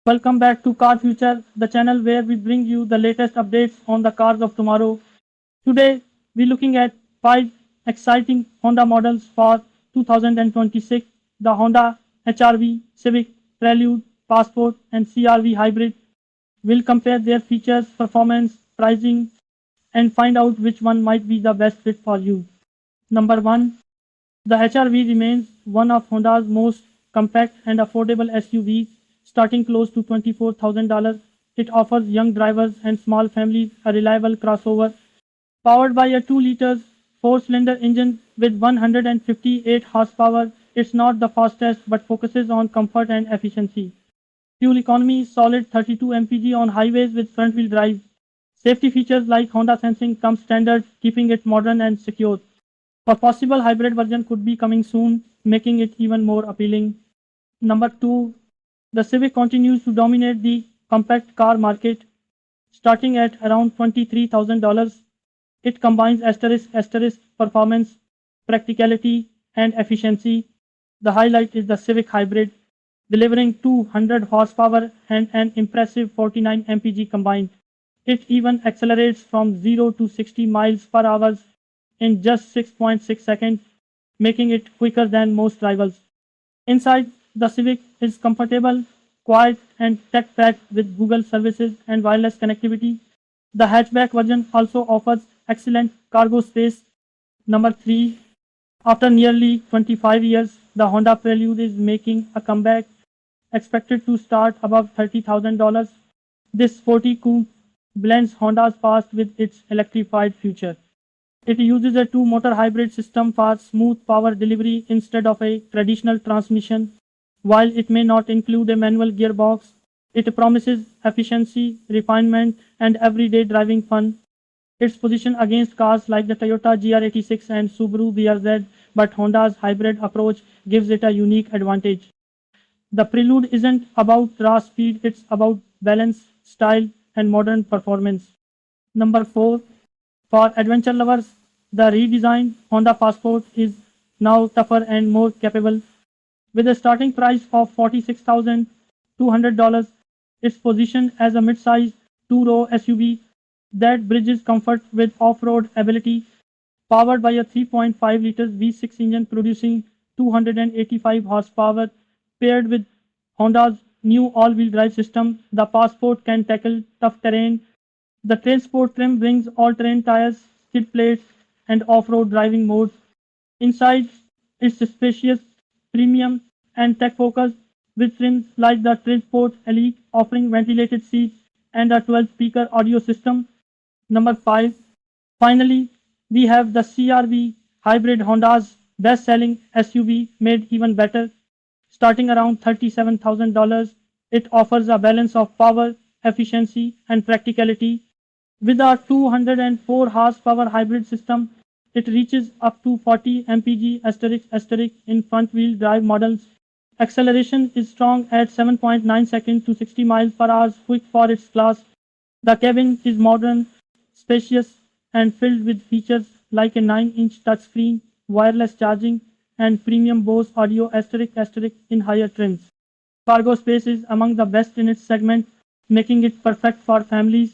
Welcome back to Car Future, the channel where we bring you the latest updates on the cars of tomorrow. Today, we're looking at 5 exciting Honda models for 2026: the Honda HR-V, Civic, Prelude, Passport, and CR-V Hybrid. We'll compare their features, performance, pricing, and find out which one might be the best fit for you. Number 1. The HR-V remains one of Honda's most compact and affordable SUVs, starting close to $24,000. It offers young drivers and small families a reliable crossover. Powered by a 2-liter 4-cylinder engine with 158 horsepower, it's not the fastest but focuses on comfort and efficiency. Fuel economy is solid 32 mpg on highways with front-wheel drive. Safety features like Honda Sensing come standard, keeping it modern and secure. A possible hybrid version could be coming soon, making it even more appealing. Number 2. The Civic continues to dominate the compact car market. Starting at around $23,000, it combines performance, practicality, and efficiency. The highlight is the Civic Hybrid, delivering 200 horsepower and an impressive 49 mpg combined. It even accelerates from 0 to 60 miles per hour in just 6.6 seconds, making it quicker than most rivals. Inside, the Civic is comfortable, quiet, and tech-packed with Google services and wireless connectivity. The hatchback version also offers excellent cargo space. Number 3. After nearly 25 years, the Honda Prelude is making a comeback, expected to start above $30,000. This sporty coupe blends Honda's past with its electrified future. It uses a two-motor hybrid system for smooth power delivery instead of a traditional transmission. While it may not include a manual gearbox, it promises efficiency, refinement, and everyday driving fun. Its position against cars like the Toyota GR86 and Subaru BRZ, but Honda's hybrid approach gives it a unique advantage. The Prelude isn't about raw speed, it's about balance, style, and modern performance. Number 4. For adventure lovers, the redesigned Honda Passport is now tougher and more capable. With a starting price of $46,200, it's positioned as a mid-size two-row SUV that bridges comfort with off-road ability. Powered by a 3.5-liter V6 engine producing 285 horsepower, paired with Honda's new all-wheel drive system, the Passport can tackle tough terrain. The Trailsport trim brings all-terrain tires, skid plates, and off-road driving modes. Inside, it's spacious, premium, and tech-focused, with trims like the Trailsport Elite offering ventilated seats and a 12-speaker audio system. Number 5. Finally, we have the CR-V Hybrid, Honda's best-selling SUV, made even better. Starting around $37,000, it offers a balance of power, efficiency, and practicality. With our 204 horsepower hybrid system, it reaches up to 40 mpg in front-wheel drive models. Acceleration is strong at 7.9 seconds to 60 miles per hour, quick for its class. The cabin is modern, spacious, and filled with features like a 9-inch touchscreen, wireless charging, and premium Bose audio in higher trims. Cargo space is among the best in its segment, making it perfect for families